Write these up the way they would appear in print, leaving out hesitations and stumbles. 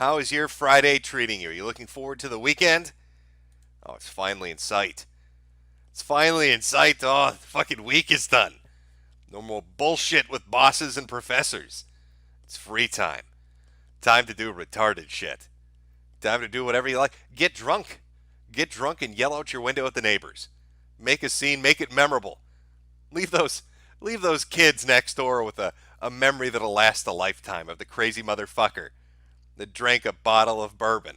How is your Friday treating you? Are you looking forward to the weekend? Oh, it's finally in sight. It's finally in sight. Oh, the fucking week is done. No more bullshit with bosses and professors. It's free time. Time to do retarded shit. Time to do whatever you like. Get drunk. Get drunk and yell out your window at the neighbors. Make a scene, make it memorable. Leave those leave those kids next door with a memory that'll last a lifetime of the crazy motherfucker that drank a bottle of bourbon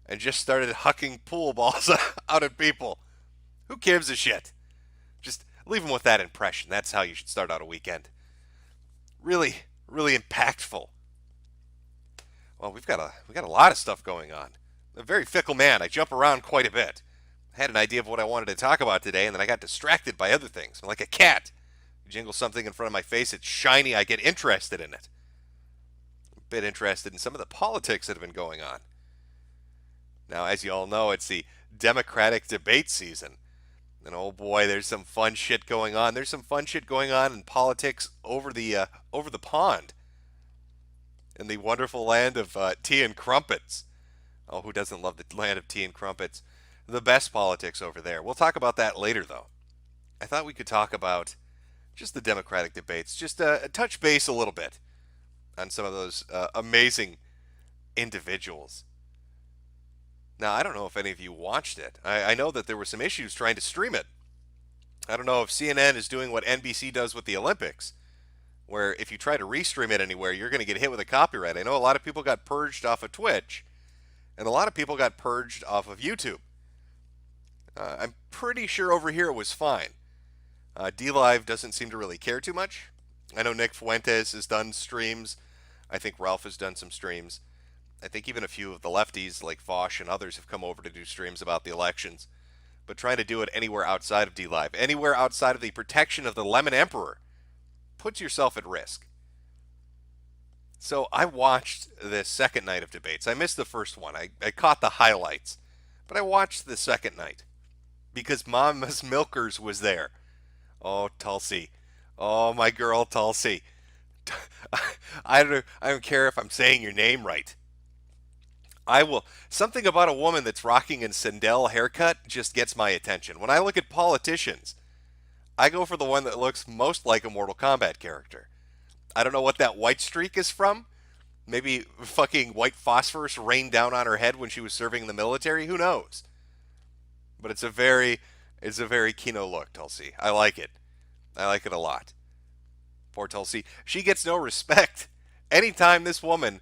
and just started hucking pool balls out at people. Who gives a shit? Just leave them with that impression. That's how you should start out a weekend. Really, really impactful. Well, we got a lot of stuff going on. I'm a very fickle man. I jump around quite a bit. I had an idea of what I wanted to talk about today, and then I got distracted by other things. I'm like a cat. You jingle something in front of my face, it's shiny, I get interested in it. I'm a bit interested in some of the politics that have been going on. Now, as you all know, it's the Democratic debate season. And oh boy, there's some fun shit going on. There's some fun shit going on in politics over the pond, in the wonderful land of tea and crumpets. Oh, who doesn't love the land of tea and crumpets? The best politics over there. We'll talk about that later, though. I thought we could talk about just the Democratic debates, just touch base a little bit on some of those amazing individuals. Now, I don't know if any of you watched it. I know that there were some issues trying to stream it. I don't know if CNN is doing what NBC does with the Olympics, where if you try to restream it anywhere, you're going to get hit with a copyright. I know a lot of people got purged off of Twitch, and a lot of people got purged off of YouTube. I'm pretty sure over here it was fine. DLive doesn't seem to really care too much. I know Nick Fuentes has done streams. I think Ralph has done some streams. I think even a few of the lefties like Foch and others have come over to do streams about the elections. But trying to do it anywhere outside of DLive, anywhere outside of the protection of the Lemon Emperor, puts yourself at risk. So I watched this second night of debates. I missed the first one. I caught the highlights. But I watched the second night because Mama's Milkers was there. Oh, Tulsi. Oh, my girl, Tulsi. I don't care if I'm saying your name right. I will. Something about a woman that's rocking a Sandel haircut just gets my attention. When I look at politicians, I go for the one that looks most like a Mortal Kombat character. I don't know what that white streak is from. Maybe fucking white phosphorus rained down on her head when she was serving in the military. Who knows? But it's a very Kino look, Tulsi. I like it. I like it a lot. Poor Tulsi. She gets no respect. Anytime this woman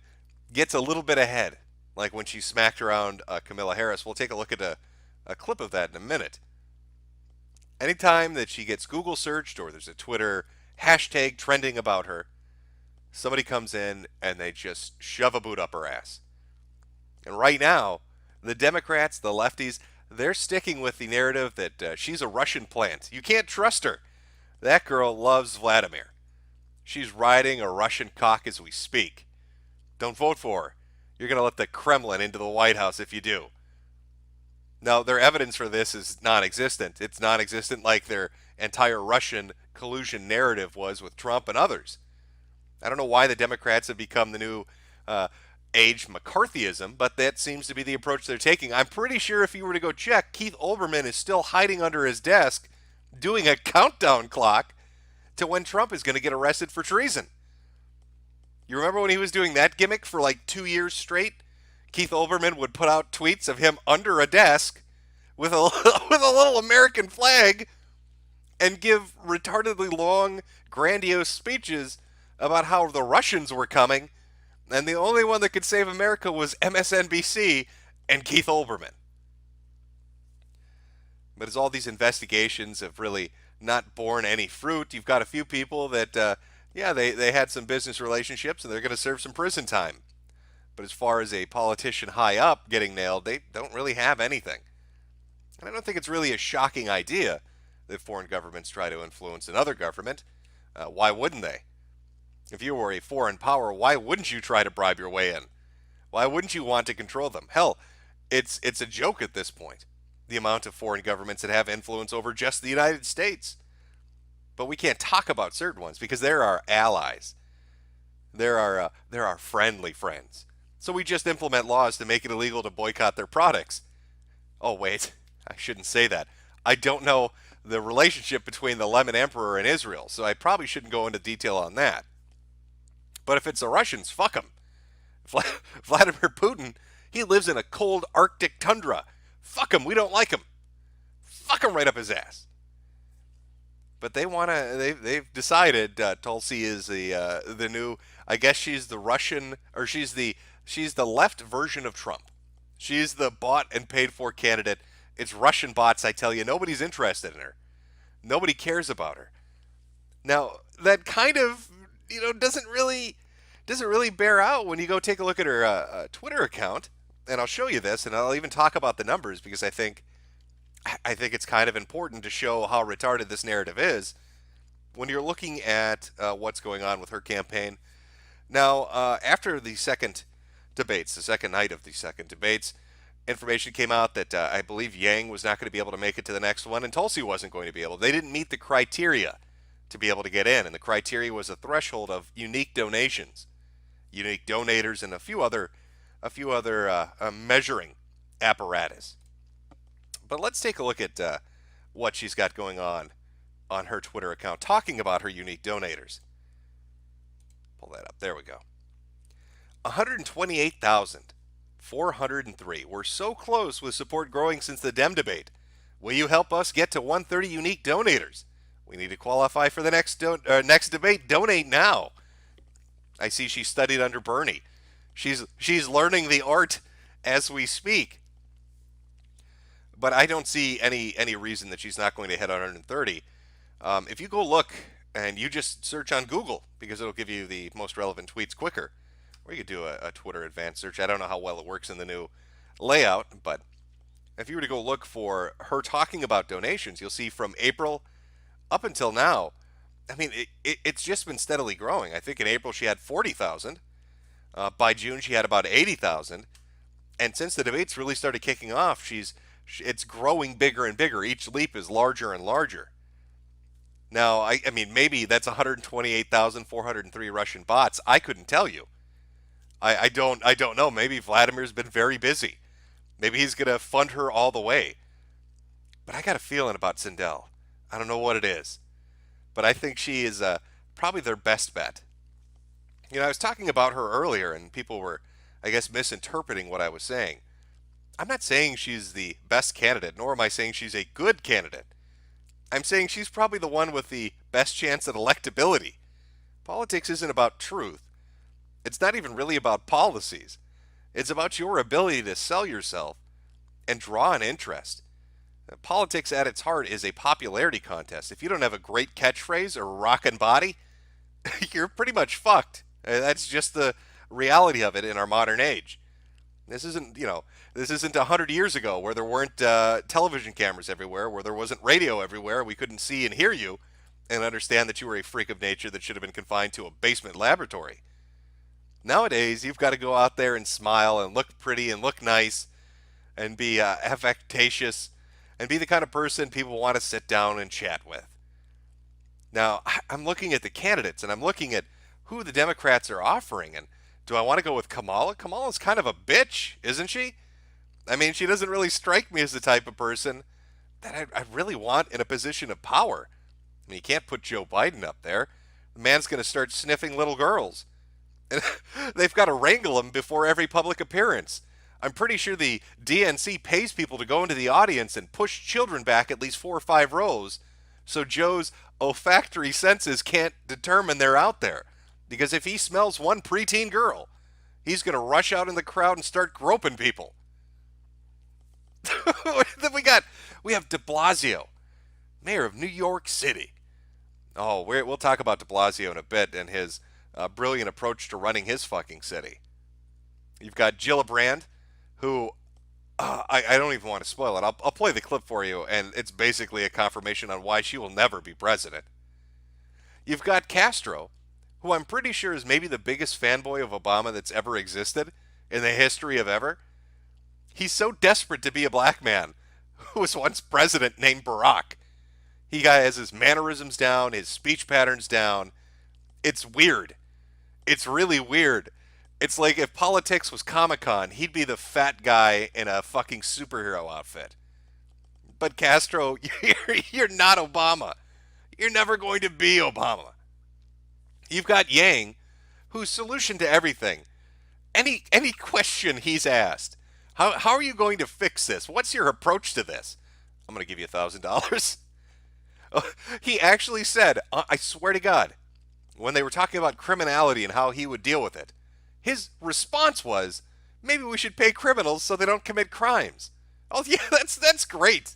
gets a little bit ahead, like when she smacked around Kamala Harris, we'll take a look at a clip of that in a minute. Anytime that she gets Google searched or there's a Twitter hashtag trending about her, somebody comes in and they just shove a boot up her ass. And right now, the Democrats, the lefties, they're sticking with the narrative that she's a Russian plant. You can't trust her. That girl loves Vladimir. She's riding a Russian cock as we speak. Don't vote for her. You're going to let the Kremlin into the White House if you do. Now, their evidence for this is non-existent. It's non-existent like their entire Russian collusion narrative was with Trump and others. I don't know why the Democrats have become the new age McCarthyism, but that seems to be the approach they're taking. I'm pretty sure if you were to go check, Keith Olbermann is still hiding under his desk doing a countdown clock to when Trump is going to get arrested for treason. You remember when he was doing that gimmick for like 2 years straight? Keith Olbermann would put out tweets of him under a desk with a with a little American flag and give retardedly long, grandiose speeches about how the Russians were coming, and the only one that could save America was MSNBC and Keith Olbermann. But as all these investigations have really not borne any fruit, you've got a few people that, they had some business relationships and they're going to serve some prison time. But as far as a politician high up getting nailed, they don't really have anything. And I don't think it's really a shocking idea that foreign governments try to influence another government. Why wouldn't they? If you were a foreign power, why wouldn't you try to bribe your way in? Why wouldn't you want to control them? Hell, it's a joke at this point, the amount of foreign governments that have influence over just the United States. But we can't talk about certain ones because they're our allies. They're our friendly friends. So we just implement laws to make it illegal to boycott their products. Oh, wait, I shouldn't say that. I don't know the relationship between the Lemon Emperor and Israel, so I probably shouldn't go into detail on that. But if it's the Russians, fuck them. Vladimir Putin, he lives in a cold Arctic tundra. Fuck him, we don't like him. Fuck him right up his ass. But they want to. They've decided Tulsi is the new. I guess she's the Russian, or she's the left version of Trump. She's the bought and paid for candidate. It's Russian bots. I tell you, nobody's interested in her. Nobody cares about her. Now that kind of doesn't really bear out when you go take a look at her Twitter account, and I'll show you this, and I'll even talk about the numbers because I think it's kind of important to show how retarded this narrative is when you're looking at what's going on with her campaign. Now, after the second debates, the second night of the second debates, information came out that I believe Yang was not going to be able to make it to the next one, and Tulsi wasn't going to be able. They didn't meet the criteria to be able to get in, and the criteria was a threshold of unique donations, unique donators, and a few other measuring apparatus. But let's take a look at what she's got going on her Twitter account, talking about her unique donators. Pull that up. There we go. 128,403. We're so close with support growing since the Dem debate. Will you help us get to 130 unique donators? We need to qualify for the next debate. Donate now. I see she studied under Bernie. She's learning the art as we speak. But I don't see any reason that she's not going to hit 130. If you go look and you just search on Google, because it'll give you the most relevant tweets quicker, or you could do a Twitter advanced search. I don't know how well it works in the new layout, but if you were to go look for her talking about donations, you'll see from April up until now, I mean, it's just been steadily growing. I think in April she had 40,000. By June she had about 80,000. And since the debates really started kicking off, it's growing bigger and bigger. Each leap is larger and larger. Now, I mean, maybe that's 128,403 Russian bots. I couldn't tell you. I don't know. Maybe Vladimir's been very busy. Maybe he's going to fund her all the way. But I got a feeling about Sindel. I don't know what it is. But I think she is probably their best bet. I was talking about her earlier, and people were, I guess, misinterpreting what I was saying. I'm not saying she's the best candidate, nor am I saying she's a good candidate. I'm saying she's probably the one with the best chance at electability. Politics isn't about truth. It's not even really about policies. It's about your ability to sell yourself and draw an interest. Politics at its heart is a popularity contest. If you don't have a great catchphrase or rockin' body, you're pretty much fucked. That's just the reality of it in our modern age. This isn't 100 years ago where there weren't television cameras everywhere, where there wasn't radio everywhere, we couldn't see and hear you and understand that you were a freak of nature that should have been confined to a basement laboratory. Nowadays, you've got to go out there and smile and look pretty and look nice and be affectatious and be the kind of person people want to sit down and chat with. Now, I'm looking at the candidates and I'm looking at who the Democrats are offering, and do I want to go with Kamala? Kamala's kind of a bitch, isn't she? I mean, she doesn't really strike me as the type of person that I really want in a position of power. I mean, you can't put Joe Biden up there. The man's going to start sniffing little girls. And they've got to wrangle him before every public appearance. I'm pretty sure the DNC pays people to go into the audience and push children back at least 4 or 5 rows so Joe's olfactory senses can't determine they're out there. Because if he smells one preteen girl, he's going to rush out in the crowd and start groping people. Then we have de Blasio, mayor of New York City. Oh, we'll talk about de Blasio in a bit and his brilliant approach to running his fucking city. You've got Gillibrand, who I don't even want to spoil it. I'll play the clip for you, and it's basically a confirmation on why she will never be president. You've got Castro, who I'm pretty sure is maybe the biggest fanboy of Obama that's ever existed in the history of ever. He's so desperate to be a black man who was once president named Barack. He has his mannerisms down, his speech patterns down. It's weird. It's really weird. It's like if politics was Comic-Con, he'd be the fat guy in a fucking superhero outfit. But Castro, you're not Obama. You're never going to be Obama. You've got Yang, whose solution to everything, any question he's asked, how are you going to fix this? What's your approach to this? I'm going to give you $1,000. He actually said, I swear to God, when they were talking about criminality and how he would deal with it, his response was, maybe we should pay criminals so they don't commit crimes. Oh yeah, that's great.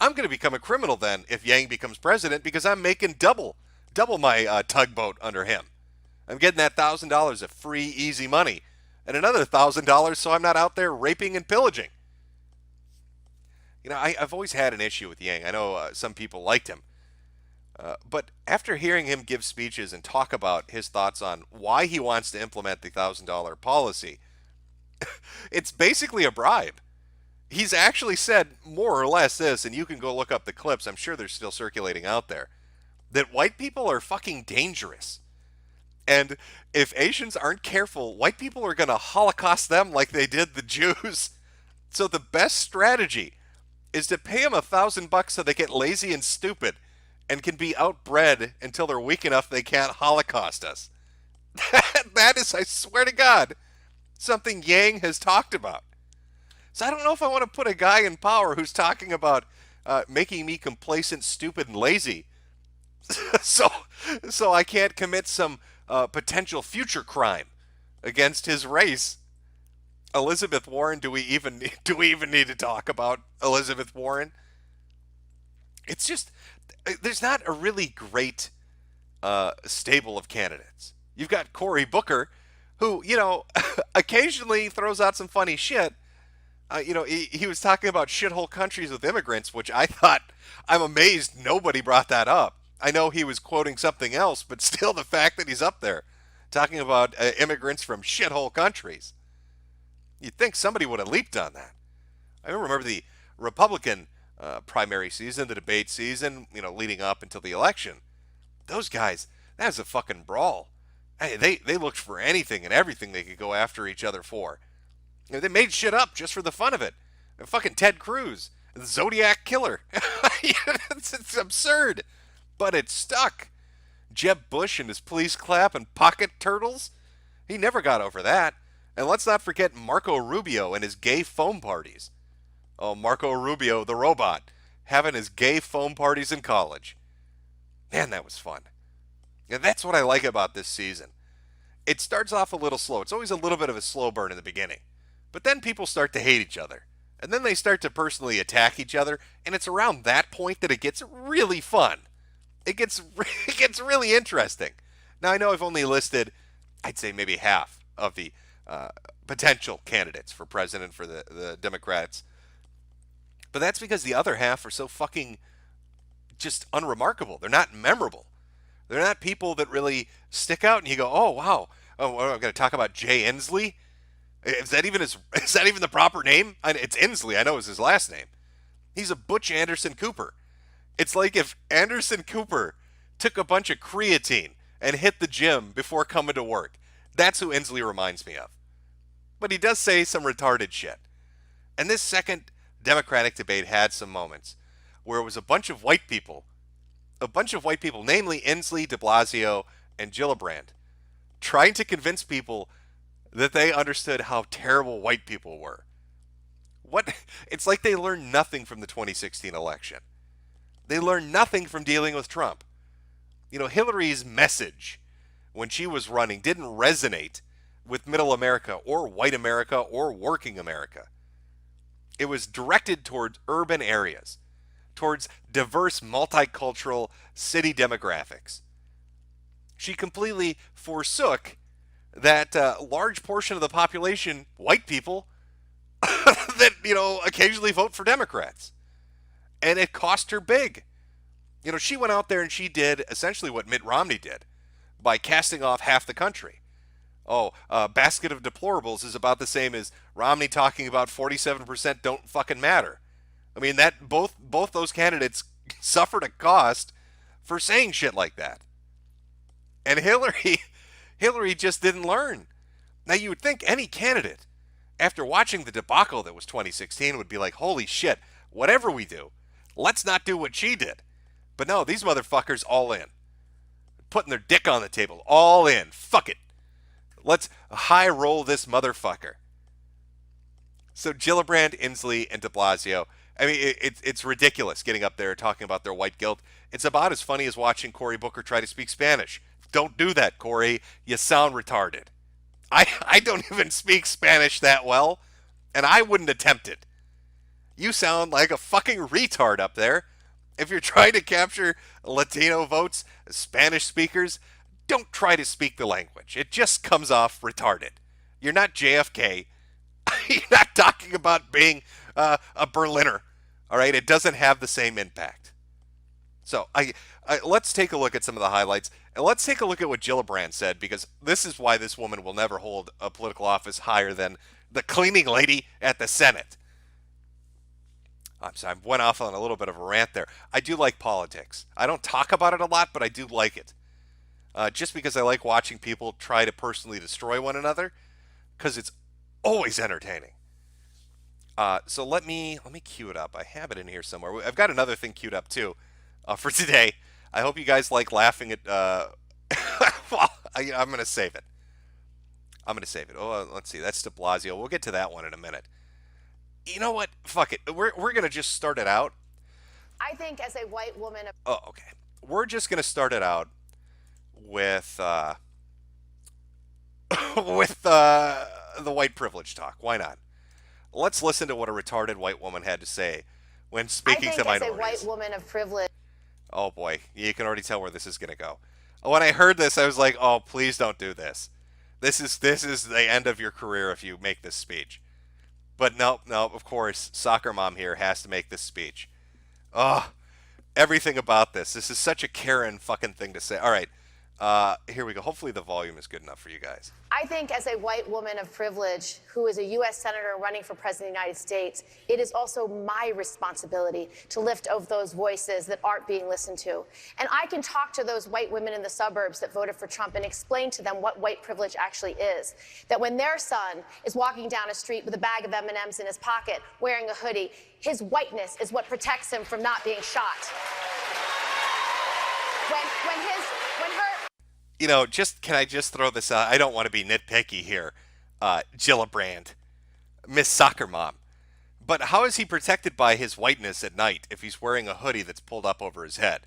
I'm going to become a criminal then if Yang becomes president because I'm making double my tugboat under him. I'm getting that $1,000 of free, easy money, and another $1,000 so I'm not out there raping and pillaging. You know, I've always had an issue with Yang. I know some people liked him. But after hearing him give speeches and talk about his thoughts on why he wants to implement the $1,000 policy, it's basically a bribe. He's actually said more or less this, and you can go look up the clips, I'm sure they're still circulating out there, that white people are fucking dangerous. And if Asians aren't careful, white people are going to Holocaust them like they did the Jews. So the best strategy is to pay them $1,000 so they get lazy and stupid and can be outbred until they're weak enough they can't Holocaust us. That is, I swear to God, something Yang has talked about. So I don't know if I want to put a guy in power who's talking about making me complacent, stupid, and lazy, so I can't commit some potential future crime against his race. Elizabeth Warren, do we even need to talk about Elizabeth Warren? It's just there's not a really great stable of candidates. You've got Cory Booker, who occasionally throws out some funny shit. He was talking about shithole countries with immigrants, which I thought, I'm amazed nobody brought that up. I know he was quoting something else, but still the fact that he's up there talking about immigrants from shithole countries. You'd think somebody would have leaped on that. I remember the Republican primary season, the debate season, leading up until the election. Those guys, that was a fucking brawl. Hey, they looked for anything and everything they could go after each other for. They made shit up just for the fun of it. And fucking Ted Cruz, the Zodiac Killer. It's absurd, but it stuck. Jeb Bush and his police clap and pocket turtles. He never got over that. And let's not forget Marco Rubio and his gay foam parties. Oh, Marco Rubio, the robot, having his gay foam parties in college. Man, that was fun. And that's what I like about this season. It starts off a little slow. It's always a little bit of a slow burn in the beginning. But then people start to hate each other. And then they start to personally attack each other. And it's around that point that it gets really fun. It gets really interesting. Now, I know I've only listed, I'd say maybe half of the potential candidates for president for the Democrats. But that's because the other half are so fucking just unremarkable. They're not memorable. They're not people that really stick out and you go, oh, wow. Oh, I'm going to talk about Jay Inslee? Is that even the proper name? It's Inslee. I know is his last name. He's a Butch Anderson Cooper. It's like if Anderson Cooper took a bunch of creatine and hit the gym before coming to work. That's who Inslee reminds me of. But he does say some retarded shit. And this second Democratic debate had some moments where it was a bunch of white people, namely Inslee, de Blasio, and Gillibrand, trying to convince people that they understood how terrible white people were. It's like they learned nothing from the 2016 election. They learned nothing from dealing with Trump. Hillary's message when she was running didn't resonate with middle America or white America or working America. It was directed towards urban areas, towards diverse multicultural city demographics. She completely forsook that large portion of the population, white people, that, occasionally vote for Democrats. And it cost her big. She went out there and she did essentially what Mitt Romney did by casting off half the country. Basket of deplorables is about the same as Romney talking about 47% don't fucking matter. I mean, that both those candidates suffered a cost for saying shit like that. And Hillary just didn't learn. Now, you would think any candidate, after watching the debacle that was 2016, would be like, holy shit, whatever we do, let's not do what she did. But no, these motherfuckers all in. Putting their dick on the table. All in. Fuck it. Let's high roll this motherfucker. So Gillibrand, Inslee, and de Blasio, I mean, it's ridiculous getting up there talking about their white guilt. It's about as funny as watching Cory Booker try to speak Spanish. Don't do that, Cory. You sound retarded. I don't even speak Spanish that well, and I wouldn't attempt it. You sound like a fucking retard up there. If you're trying to capture Latino votes, Spanish speakers, don't try to speak the language. It just comes off retarded. You're not JFK. You're not talking about being a Berliner. All right? It doesn't have the same impact. So let's take a look at some of the highlights. And let's take a look at what Gillibrand said, because this is why this woman will never hold a political office higher than the cleaning lady at the Senate. I'm sorry, I went off on a little bit of a rant there. I do like politics. I don't talk about it a lot, but I do like it. Just because I like watching people try to personally destroy one another, because it's always entertaining. So let me cue it up. I have it in here somewhere. I've got another thing queued up too for today. I hope you guys like laughing at. Well, I'm going to save it. Oh, let's see. That's de Blasio. We'll get to that one in a minute. You know what? Fuck it. We're going to just start it out. I think as a white woman. Oh, okay. We're just going to start it out with the white privilege talk. Why not? Let's listen to what a retarded white woman had to say when speaking to minorities. I think as a white woman of privilege. Oh boy, you can already tell where this is going to go. When I heard this, I was like, "Oh, please don't do this. This is the end of your career if you make this speech." But no, of course, soccer mom here has to make this speech. Oh, everything about this. This is such a Karen fucking thing to say. All right, here we go. Hopefully the volume is good enough for you guys. I think as a white woman of privilege who is a U.S. Senator running for President of the United States, it is also my responsibility to lift up those voices that aren't being listened to. And I can talk to those white women in the suburbs that voted for Trump and explain to them what white privilege actually is. That when their son is walking down a street with a bag of M&Ms in his pocket, wearing a hoodie, his whiteness is what protects him from not being shot. When her... You know, can I just throw this out? I don't want to be nitpicky here, Gillibrand, Miss Soccer Mom. But how is he protected by his whiteness at night if he's wearing a hoodie that's pulled up over his head?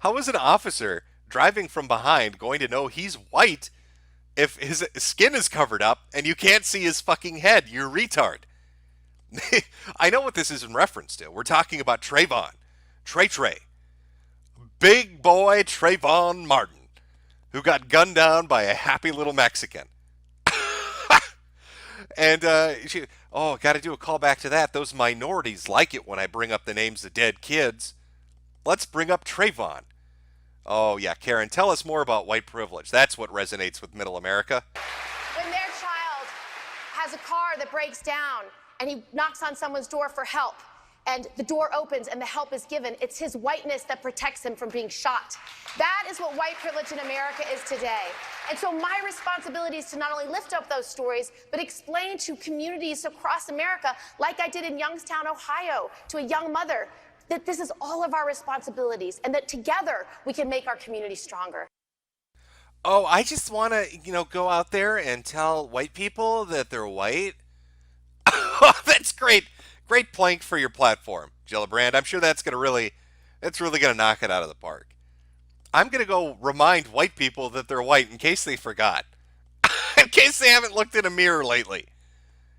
How is an officer driving from behind going to know he's white if his skin is covered up and you can't see his fucking head? You retard. I know what this is in reference to. We're talking about Trayvon. Trey. Big boy Trayvon Martin, who got gunned down by a happy little Mexican. And, got to do a callback to that. Those minorities like it when I bring up the names of dead kids. Let's bring up Trayvon. Oh, yeah, Karen, tell us more about white privilege. That's what resonates with middle America. When their child has a car that breaks down and he knocks on someone's door for help, and the door opens and the help is given, it's his whiteness that protects him from being shot. That is what white privilege in America is today. And so my responsibility is to not only lift up those stories, but explain to communities across America, like I did in Youngstown, Ohio, to a young mother, that this is all of our responsibilities and that together we can make our community stronger. Oh, I just want to, go out there and tell white people that they're white. Oh, that's great. Great plank for your platform, Gillibrand. I'm sure that's really going to knock it out of the park. I'm going to go remind white people that they're white in case they forgot. In case they haven't looked in a mirror lately.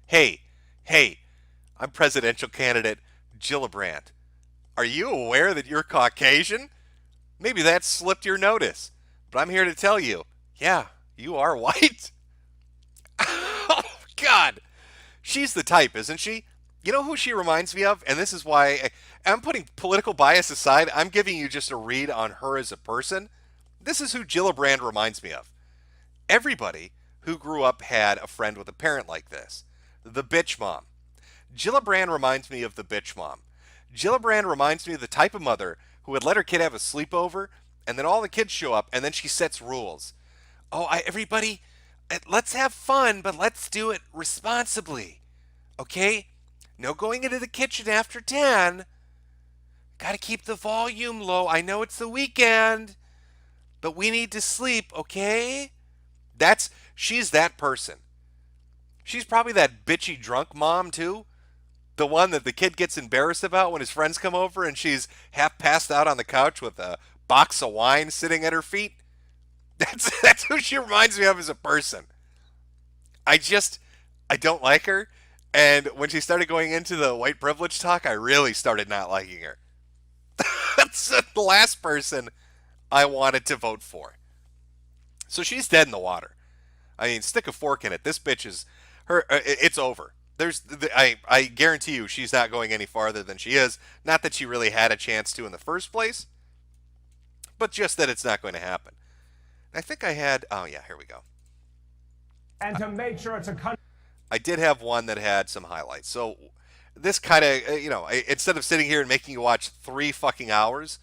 Hey, I'm presidential candidate Gillibrand. Are you aware that you're Caucasian? Maybe that slipped your notice. But I'm here to tell you, yeah, you are white. Oh, God. She's the type, isn't she? You know who she reminds me of? And this is why I'm putting political bias aside. I'm giving you just a read on her as a person. This is who Gillibrand reminds me of. Everybody who grew up had a friend with a parent like this. The bitch mom. Gillibrand reminds me of the bitch mom. Gillibrand reminds me of the type of mother who would let her kid have a sleepover, and then all the kids show up, and then she sets rules. Oh, everybody, let's have fun, but let's do it responsibly. Okay? No going into the kitchen after 10. Gotta keep the volume low. I know it's the weekend, but we need to sleep, okay? She's that person. She's probably that bitchy drunk mom, too. The one that the kid gets embarrassed about when his friends come over and she's half passed out on the couch with a box of wine sitting at her feet. That's who she reminds me of as a person. I don't like her. And when she started going into the white privilege talk, I really started not liking her. That's the last person I wanted to vote for. So she's dead in the water. I mean, stick a fork in it. This bitch is her. It's over. I guarantee you, she's not going any farther than she is. Not that she really had a chance to in the first place, but just that it's not going to happen. I think I had. Oh yeah, here we go. And to make sure it's a country. I did have one that had some highlights. So this kind of, instead of sitting here and making you watch 3 fucking hours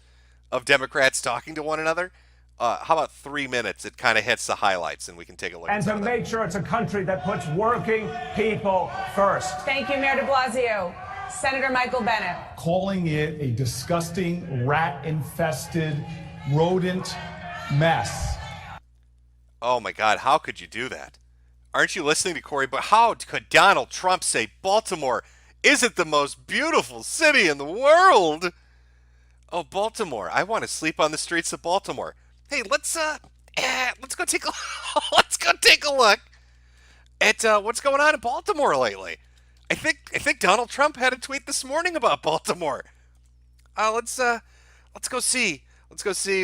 of Democrats talking to one another, how about 3 minutes? It kind of hits the highlights, and we can take a look. And to make sure it's a country that puts working people first. Thank you, Mayor de Blasio. Senator Michael Bennett. Calling it a disgusting, rat-infested, rodent mess. Oh my God, how could you do that? Aren't you listening to Cory? But how could Donald Trump say Baltimore isn't the most beautiful city in the world? Oh, Baltimore! I want to sleep on the streets of Baltimore. Hey, let's go take a let's go take a look at what's going on in Baltimore lately. I think Donald Trump had a tweet this morning about Baltimore. Let's go see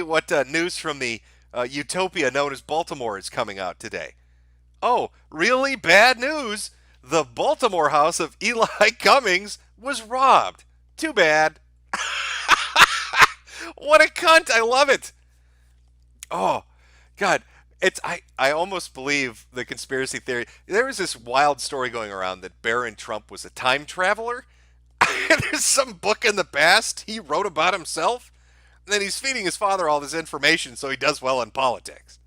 what news from the utopia known as Baltimore is coming out today. Oh, really bad news. The Baltimore house of Eli Cummings was robbed. Too bad. What a cunt. I love it. Oh, God. I almost believe the conspiracy theory. There was this wild story going around that Barron Trump was a time traveler. There's some book in the past he wrote about himself. And then he's feeding his father all this information so he does well in politics.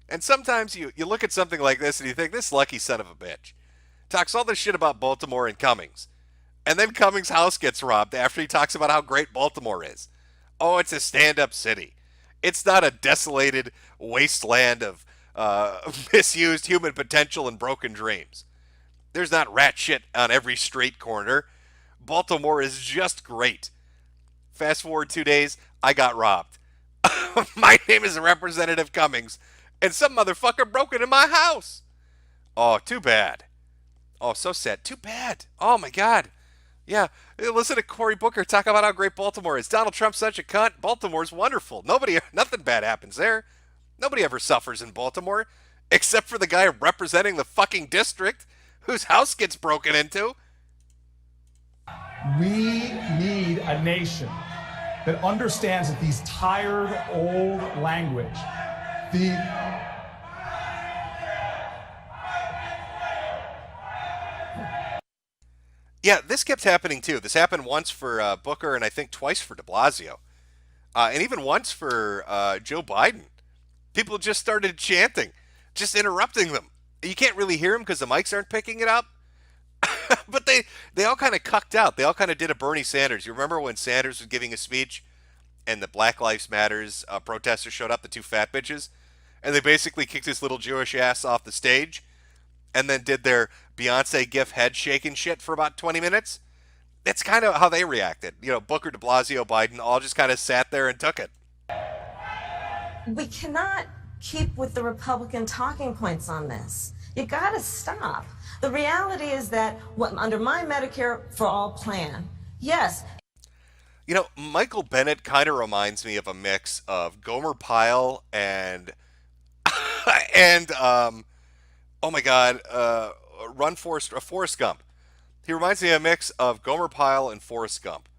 And sometimes you look at something like this and you think, this lucky son of a bitch talks all this shit about Baltimore and Cummings. And then Cummings' house gets robbed after he talks about how great Baltimore is. Oh, it's a stand-up city. It's not a desolated wasteland of misused human potential and broken dreams. There's not rat shit on every street corner. Baltimore is just great. Fast forward 2 days, I got robbed. My name is Representative Cummings, and some motherfucker broke into my house. Oh, too bad. Oh, so sad. Too bad. Oh, my God. Yeah, listen to Cory Booker talk about how great Baltimore is. Donald Trump's such a cunt. Baltimore's wonderful. Nothing bad happens there. Nobody ever suffers in Baltimore, except for the guy representing the fucking district whose house gets broken into. We need a nation that understands that these tired, old language, Yeah, this kept happening too. This happened once for Booker and I think twice for de Blasio. And even once for Joe Biden. People just started chanting, just interrupting them. You can't really hear them because the mics aren't picking it up. But they all kind of cucked out. They all kind of did a Bernie Sanders. You remember when Sanders was giving a speech and the Black Lives Matters protesters showed up, the 2 fat bitches? And they basically kicked his little Jewish ass off the stage and then did their Beyonce gif head shaking shit for about 20 minutes. That's kind of how they reacted. Booker, de Blasio, Biden all just kind of sat there and took it. We cannot keep with the Republican talking points on this. You gotta stop. The reality is that under my Medicare for All plan, yes. Michael Bennett kind of reminds me of a mix of Gomer Pyle and oh my God, Forrest Gump. He reminds me of a mix of Gomer Pyle and Forrest Gump.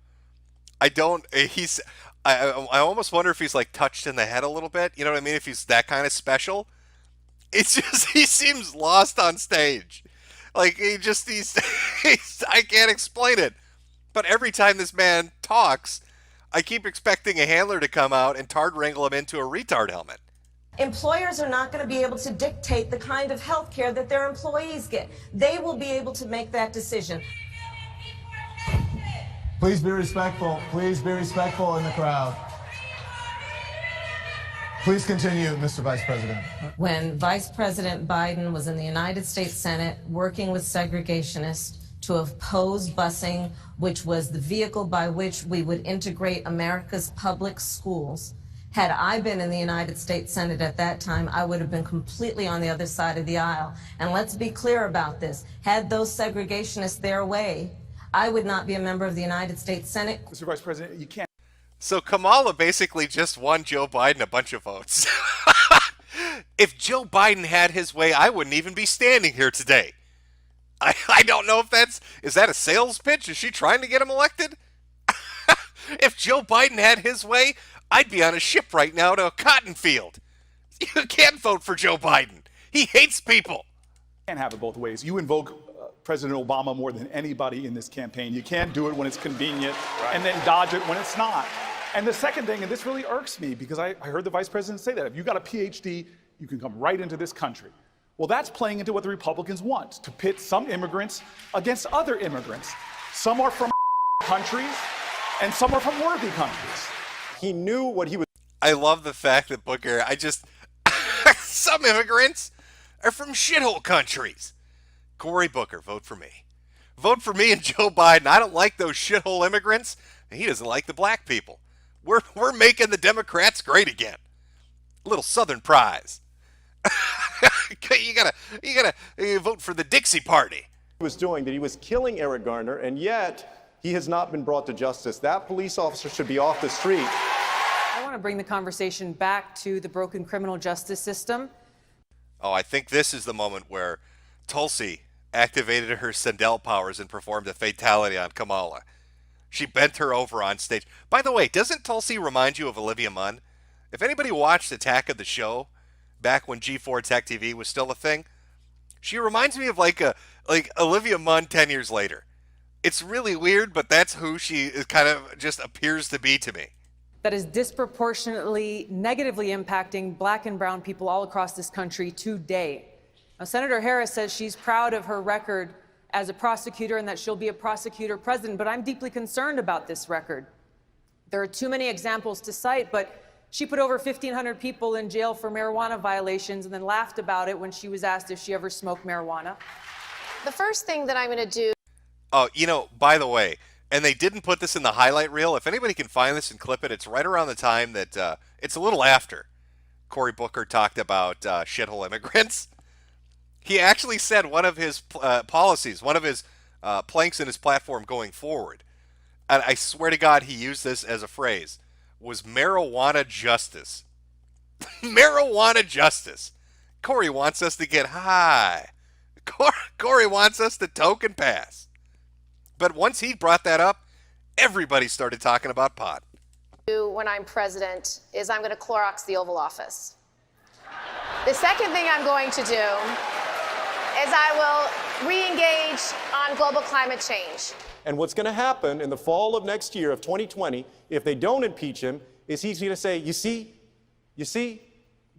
I almost wonder if he's like touched in the head a little bit. You know what I mean? If he's that kind of special. It's just, he seems lost on stage. Like, he's I can't explain it. But every time this man talks, I keep expecting a handler to come out and tard wrangle him into a retard helmet. Employers are not going to be able to dictate the kind of health care that their employees get. They will be able to make that decision. Please be respectful. Please be respectful in the crowd. Please continue, Mr. Vice President. When Vice President Biden was in the United States Senate working with segregationists to oppose busing, which was the vehicle by which we would integrate America's public schools, had I been in the United States Senate at that time, I would have been completely on the other side of the aisle. And let's be clear about this. Had those segregationists their way, I would not be a member of the United States Senate. Mr. Vice President, you can't. So Kamala basically just won Joe Biden a bunch of votes. If Joe Biden had his way, I wouldn't even be standing here today. I don't know if is that a sales pitch? Is she trying to get him elected? If Joe Biden had his way, I'd be on a ship right now to a cotton field. You can't vote for Joe Biden. He hates people. You can't have it both ways. You invoke President Obama more than anybody in this campaign. You can't do it when it's convenient and then dodge it when it's not. And the second thing, and this really irks me because I heard the Vice President say that, if you got a PhD, you can come right into this country. Well, that's playing into what the Republicans want, to pit some immigrants against other immigrants. Some are from countries and some are from worthy countries. He knew what he was. I love the fact that Booker, some immigrants are from shithole countries. Cory Booker, vote for me. Vote for me and Joe Biden. I don't like those shithole immigrants, and he doesn't like the black people. We're making the Democrats great again. A little Southern prize. You gotta vote for the Dixie Party. Was doing that he was killing Eric Garner, and yet he has not been brought to justice. That police officer should be off the street. I want to bring the conversation back to the broken criminal justice system. Oh, I think this is the moment where Tulsi activated her Sandel powers and performed a fatality on Kamala. She bent her over on stage. By the way, doesn't Tulsi remind you of Olivia Munn? If anybody watched Attack of the Show back when G4 Tech TV was still a thing, she reminds me of like Olivia Munn 10 years later. It's really weird, but that's who she kind of just appears to be to me. That is disproportionately negatively impacting black and brown people all across this country today. Now, Senator Harris says she's proud of her record as a prosecutor and that she'll be a prosecutor president, but I'm deeply concerned about this record. There are too many examples to cite, but she put over 1,500 people in jail for marijuana violations and then laughed about it when she was asked if she ever smoked marijuana. The first thing that I'm going to do. Oh, by the way, and they didn't put this in the highlight reel. If anybody can find this and clip it, it's right around the time that it's a little after Cory Booker talked about shithole immigrants. He actually said one of his policies, one of his planks in his platform going forward, and I swear to God he used this as a phrase, was marijuana justice. Marijuana justice. Cory wants us to get high. Cory wants us to token pass. But once he brought that up, everybody started talking about pot. When I'm president is I'm going to Clorox the Oval Office. The second thing I'm going to do is I will re-engage on global climate change. And what's going to happen in the fall of next year, of 2020, if they don't impeach him, is he's going to say, you see,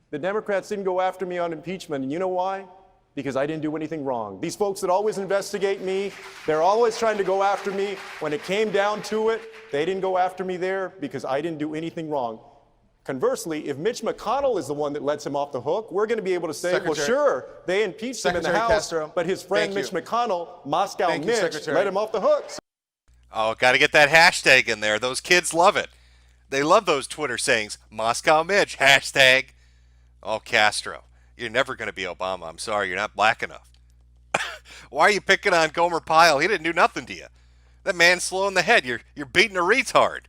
the Democrats didn't go after me on impeachment, and you know why? Because I didn't do anything wrong. These folks that always investigate me, they're always trying to go after me. When it came down to it, they didn't go after me there because I didn't do anything wrong. Conversely, if Mitch McConnell is the one that lets him off the hook, we're going to be able to say, well, sure, they impeached him in the House, Castro, but his friend Mitch McConnell, Moscow Mitch, let him off the hook. Oh, got to get that hashtag in there. Those kids love it. They love those Twitter sayings. Moscow Mitch, hashtag. Oh, Castro, you're never going to be Obama. I'm sorry, you're not black enough. Why are you picking on Gomer Pyle? He didn't do nothing to you. That man's slow in the head. You're beating a retard.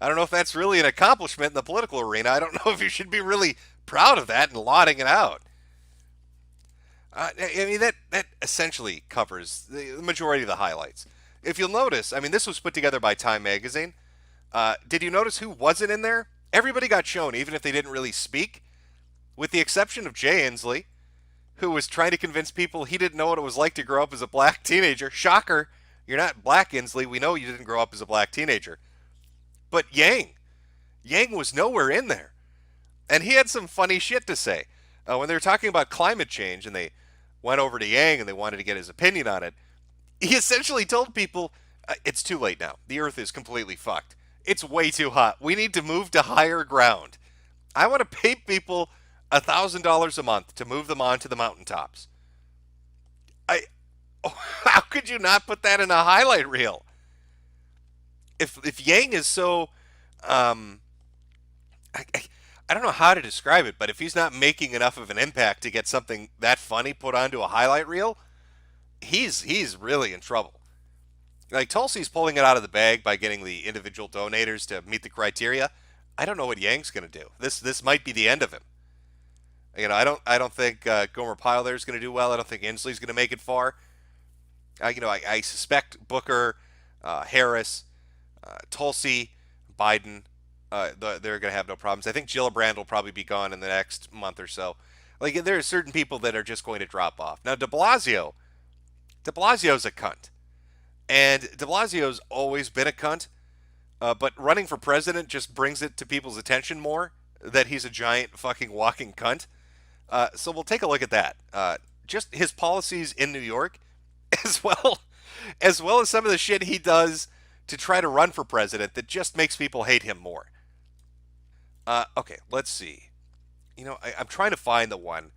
I don't know if that's really an accomplishment in the political arena. I don't know if you should be really proud of that and lauding it out. I mean, that essentially covers the majority of the highlights. If you'll notice, I mean, this was put together by Time Magazine. Did you notice who wasn't in there? Everybody got shown, even if they didn't really speak, with the exception of Jay Inslee, who was trying to convince people he didn't know what it was like to grow up as a black teenager. Shocker, you're not black, Inslee. We know you didn't grow up as a black teenager. But Yang was nowhere in there. And he had some funny shit to say. When they were talking about climate change and they went over to Yang and they wanted to get his opinion on it, he essentially told people, it's too late now. The Earth is completely fucked. It's way too hot. We need to move to higher ground. I want to pay people $1,000 a month to move them onto the mountaintops. How could you not put that in a highlight reel? If Yang is so, I don't know how to describe it, but if he's not making enough of an impact to get something that funny put onto a highlight reel, he's really in trouble. Like, Tulsi's pulling it out of the bag by getting the individual donators to meet the criteria. I don't know what Yang's going to do. This might be the end of him. I don't think Gomer Pyle there is going to do well. I don't think Inslee's going to make it far. I suspect Booker, Harris, Tulsi, Biden, they're going to have no problems. I think Gillibrand will probably be gone in the next month or so. Like, there are certain people that are just going to drop off. Now, de Blasio's a cunt. And de Blasio's always been a cunt. But running for president just brings it to people's attention more that he's a giant fucking walking cunt. So we'll take a look at that. Just his policies in New York, as well as some of the shit he does to try to run for president that just makes people hate him more. Okay, let's see. I'm trying to find the one.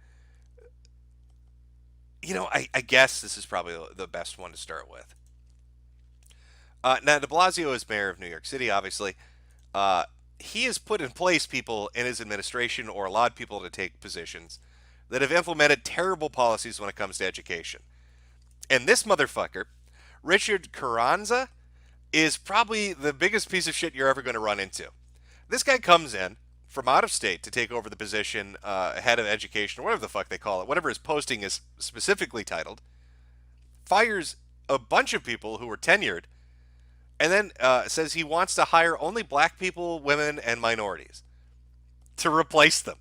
I guess this is probably the best one to start with. Now, de Blasio is mayor of New York City, obviously. He has put in place people in his administration or allowed people to take positions that have implemented terrible policies when it comes to education. And this motherfucker, Richard Carranza, is probably the biggest piece of shit you're ever going to run into. This guy comes in from out of state to take over the position, head of education, or whatever the fuck they call it, whatever his posting is specifically titled, fires a bunch of people who were tenured, and then says he wants to hire only black people, women, and minorities to replace them.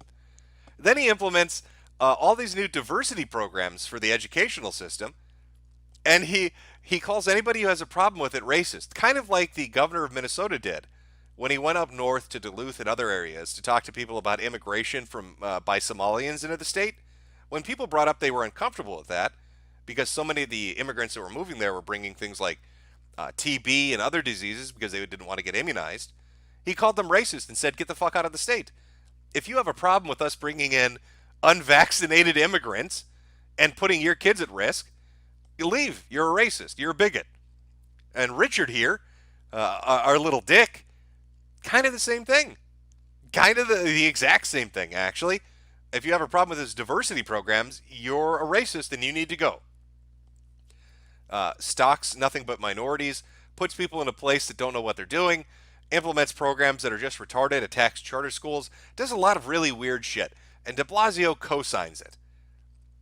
Then he implements all these new diversity programs for the educational system, and he calls anybody who has a problem with it racist, kind of like the governor of Minnesota did when he went up north to Duluth and other areas to talk to people about immigration by Somalians into the state. When people brought up they were uncomfortable with that because so many of the immigrants that were moving there were bringing things like TB and other diseases because they didn't want to get immunized, he called them racist and said, get the fuck out of the state. If you have a problem with us bringing in unvaccinated immigrants and putting your kids at risk, you leave. You're a racist. You're a bigot. And Richard here, our little dick, kind of the same thing. Kind of the exact same thing, actually. If you have a problem with his diversity programs, you're a racist and you need to go. Stocks nothing but minorities, puts people in a place that don't know what they're doing, implements programs that are just retarded, attacks charter schools, does a lot of really weird shit. And de Blasio co-signs it.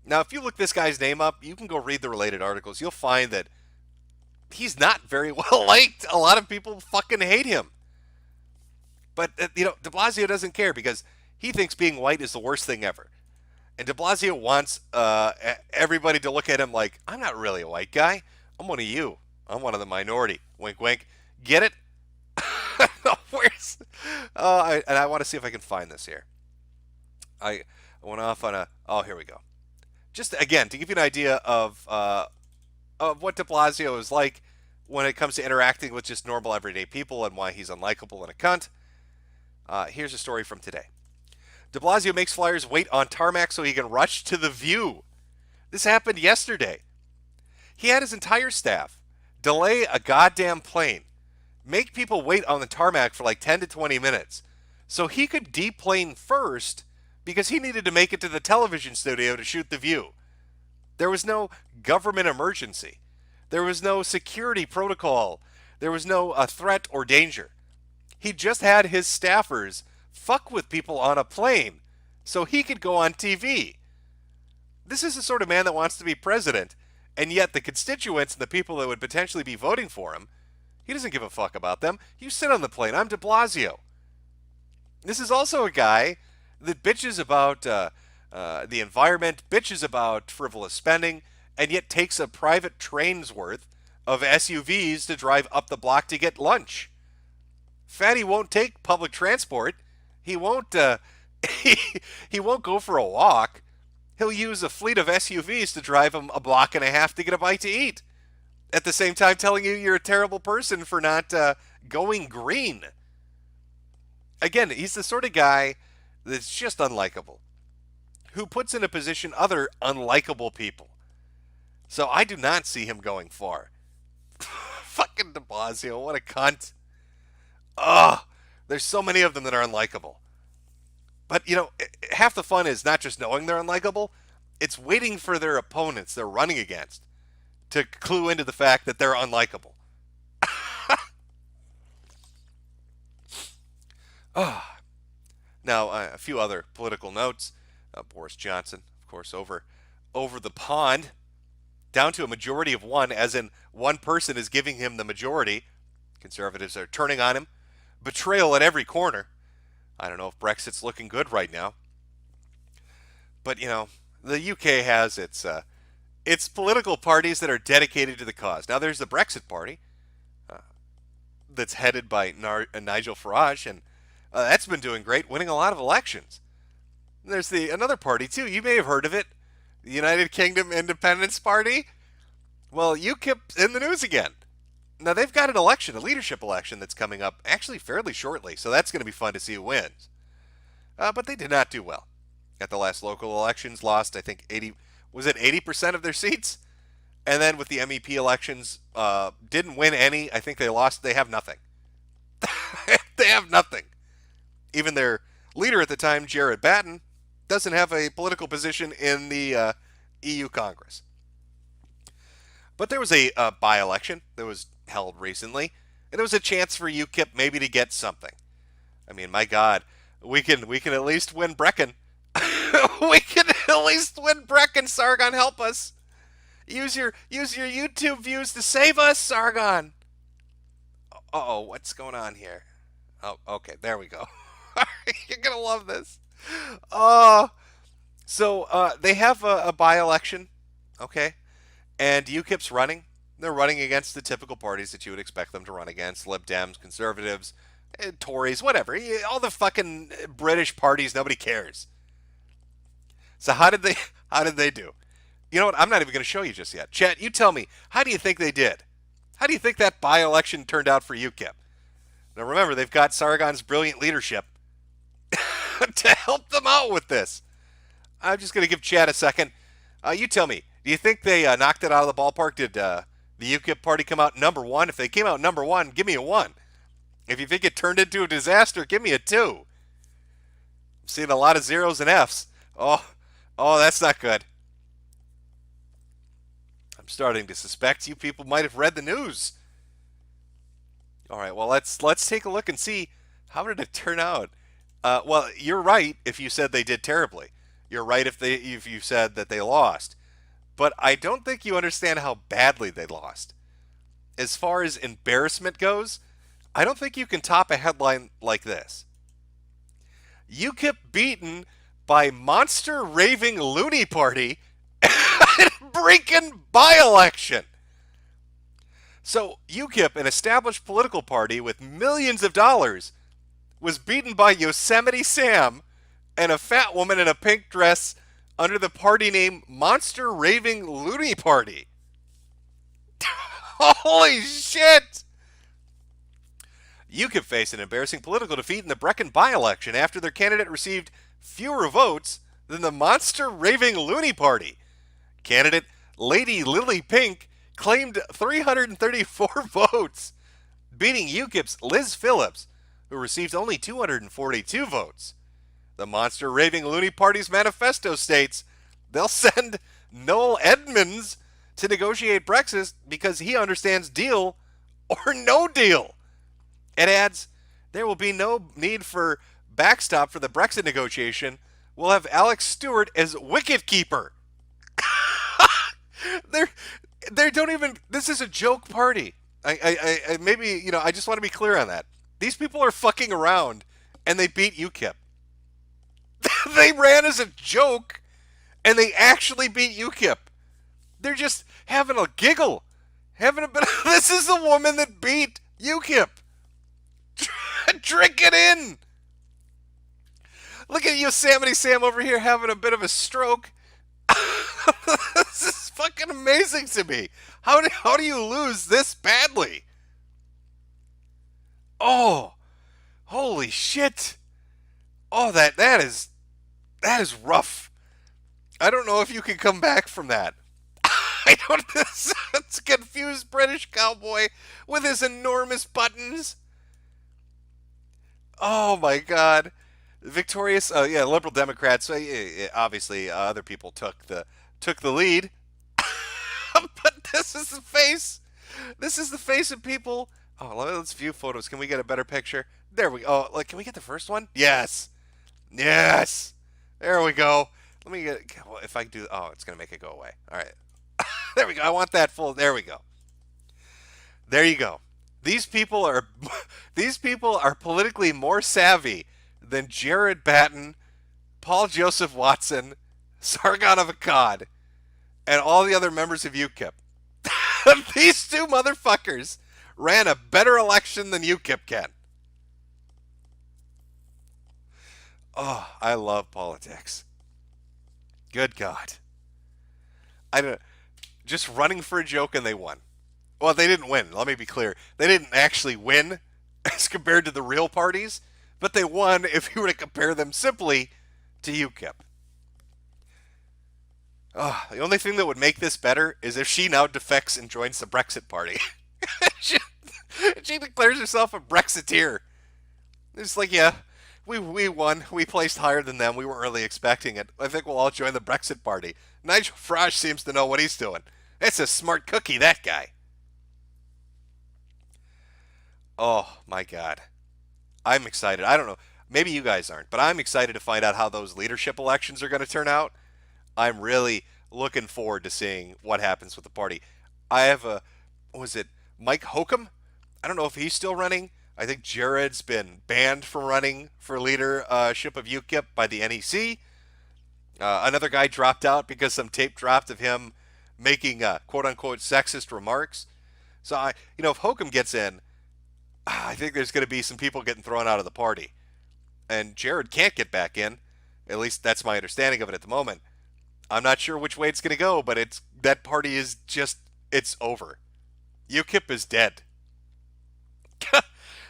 Now, if you look this guy's name up, you can go read the related articles. You'll find that he's not very well liked. A lot of people fucking hate him. But, de Blasio doesn't care because he thinks being white is the worst thing ever. And de Blasio wants everybody to look at him like, I'm not really a white guy. I'm one of you. I'm one of the minority. Wink, wink. Get it? Where's... and I want to see if I can find this here. I went off on a... Oh, here we go. Just, again, to give you an idea of what de Blasio is like when it comes to interacting with just normal, everyday people and why he's unlikable and a cunt. Here's a story from today. De Blasio makes flyers wait on tarmac so he can rush to the View. This happened yesterday. He had his entire staff delay a goddamn plane, make people wait on the tarmac for like 10 to 20 minutes so he could deplane first because he needed to make it to the television studio to shoot The View. There was no government emergency. There was no security protocol. There was no threat or danger. He just had his staffers fuck with people on a plane so he could go on TV. This is the sort of man that wants to be president, and yet the constituents and the people that would potentially be voting for him, he doesn't give a fuck about them. You sit on the plane. I'm de Blasio. This is also a guy that bitches about the environment, bitches about frivolous spending, and yet takes a private train's worth of SUVs to drive up the block to get lunch. Fatty won't take public transport. He won't He won't go for a walk. He'll use a fleet of SUVs to drive him a block and a half to get a bite to eat. At the same time telling you you're a terrible person for not going green. Again, he's the sort of guy that's just unlikable, who puts in a position other unlikable people. So I do not see him going far. Fucking de Blasio, what a cunt. Ugh, there's so many of them that are unlikable. But, half the fun is not just knowing they're unlikable, it's waiting for their opponents they're running against to clue into the fact that they're unlikable. Now, a few other political notes. Boris Johnson, of course, over the pond, down to a majority of one, as in one person is giving him the majority. Conservatives are turning on him. Betrayal at every corner. I don't know if Brexit's looking good right now. But, the UK has its political parties that are dedicated to the cause. Now, there's the Brexit Party that's headed by Nigel Farage, and that's been doing great, winning a lot of elections. There's another party, too. You may have heard of it. The United Kingdom Independence Party. Well, UKIP's in the news again. Now, they've got a leadership election that's coming up actually fairly shortly, so that's going to be fun to see who wins. But they did not do well. At the last local elections, lost, I think, 80% of their seats? And then with the MEP elections, didn't win any. I think they lost. They have nothing. They have nothing. Even their leader at the time, Jared Batten, doesn't have a political position in the EU Congress. But there was a by-election that was held recently, and it was a chance for UKIP maybe to get something. I mean, my God, we can at least win Brecon. We can at least win Brecon, Sargon, help us. Use your YouTube views to save us, Sargon. Uh-oh, what's going on here? Oh, okay, there we go. You're going to love this. So they have a by-election, okay? And UKIP's running. They're running against the typical parties that you would expect them to run against. Lib Dems, Conservatives, Tories, whatever. All the fucking British parties, nobody cares. So how did they do? You know what? I'm not even going to show you just yet. Chat, you tell me, how do you think they did? How do you think that by-election turned out for UKIP? Now remember, they've got Sargon's brilliant leadership to help them out with this. I'm just going to give Chad a second. You tell me, do you think they knocked it out of the ballpark? Did the UKIP party come out number one? If they came out number one, give me a 1. If you think it turned into a disaster, give me a 2. I'm seeing a lot of zeros and Fs. Oh, that's not good. I'm starting to suspect you people might have read the news. All right, well, let's take a look and see, how did it turn out? Well, you're right if you said they did terribly. You're right if you said that they lost. But I don't think you understand how badly they lost. As far as embarrassment goes, I don't think you can top a headline like this. UKIP beaten by monster raving loony party in Brecon by-election. So UKIP, an established political party with millions of dollars, was beaten by Yosemite Sam and a fat woman in a pink dress under the party name Monster Raving Loony Party. Holy shit! UKIP faced an embarrassing political defeat in the Brecon by-election after their candidate received fewer votes than the Monster Raving Loony Party. Candidate Lady Lily Pink claimed 334 votes, beating UKIP's Liz Phillips, who received only 242 votes. The Monster Raving Loony Party's manifesto states they'll send Noel Edmonds to negotiate Brexit because he understands deal or no deal. It adds, there will be no need for backstop for the Brexit negotiation. We'll have Alex Stewart as wicketkeeper. They don't even, this is a joke party. I maybe, I just want to be clear on that. These people are fucking around and they beat UKIP. They ran as a joke and they actually beat UKIP. They're just having a giggle. This is the woman that beat UKIP. Drink it in. Look at Yosemite Sam over here having a bit of a stroke. This is fucking amazing to me. How do you lose this badly? Oh, holy shit. Oh, that is rough. I don't know if you can come back from that. I don't. It's a confused British cowboy with his enormous buttons. Oh my God. Victorious, yeah, Liberal Democrats. Obviously, other people took the lead. But this is the face. This is the face of people. Oh, let's view photos. Can we get a better picture? There we go. Oh, like, can we get the first one? Yes. Yes. There we go. Let me get. Well, if I do. Oh, it's gonna make it go away. All right. There we go. I want that full. There we go. There you go. These people are politically more savvy than Jared Batten, Paul Joseph Watson, Sargon of Akkad, and all the other members of UKIP. These two motherfuckers ran a better election than UKIP can. Oh, I love politics. Good God. I don't. Just running for a joke and they won. Well, they didn't win. Let me be clear. They didn't actually win as compared to the real parties, but they won if you were to compare them simply to UKIP. The only thing that would make this better is if she now defects and joins the Brexit party. she declares herself a Brexiteer. It's like, yeah, we won. We placed higher than them. We weren't really expecting it. I think we'll all join the Brexit party. Nigel Farage seems to know what he's doing. It's a smart cookie, that guy. Oh, my God. I'm excited. I don't know. Maybe you guys aren't, but I'm excited to find out how those leadership elections are going to turn out. I'm really looking forward to seeing what happens with the party. I have was it Mike Hokum? I don't know if he's still running. I think Jared's been banned from running for leadership of UKIP by the NEC. Another guy dropped out because some tape dropped of him making quote-unquote sexist remarks. So, if Hokum gets in, I think there's going to be some people getting thrown out of the party. And Jared can't get back in. At least that's my understanding of it at the moment. I'm not sure which way it's going to go, but that party is just, it's over. UKIP is dead.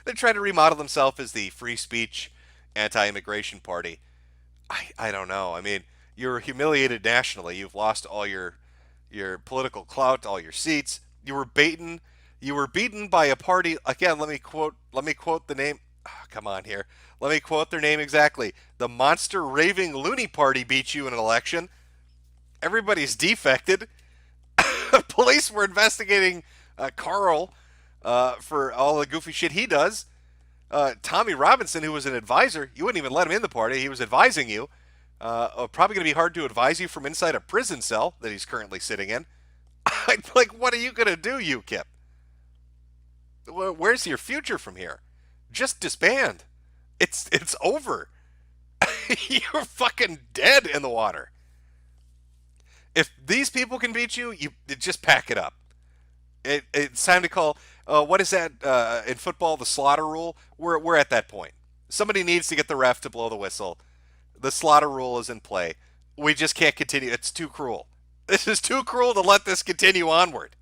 They're trying to remodel themselves as the free speech, anti-immigration party. I don't know. I mean, you're humiliated nationally. You've lost all your political clout, all your seats. You were beaten by a party. Again, let me quote the name. Oh, come on here. Let me quote their name exactly. The monster raving loony party beat you in an election. Everybody's defected. Police were investigating Carl for all the goofy shit he does. Tommy Robinson, who was an advisor, you wouldn't even let him in the party. He was advising you. Probably going to be hard to advise you from inside a prison cell that he's currently sitting in. Like, what are you going to do, UKIP? Where's your future from here? Just disband. It's over. You're fucking dead in the water. If these people can beat you, just pack it up. It's time to call. What is that in football? The slaughter rule. We're at that point. Somebody needs to get the ref to blow the whistle. The slaughter rule is in play. We just can't continue. It's too cruel. This is too cruel to let this continue onward.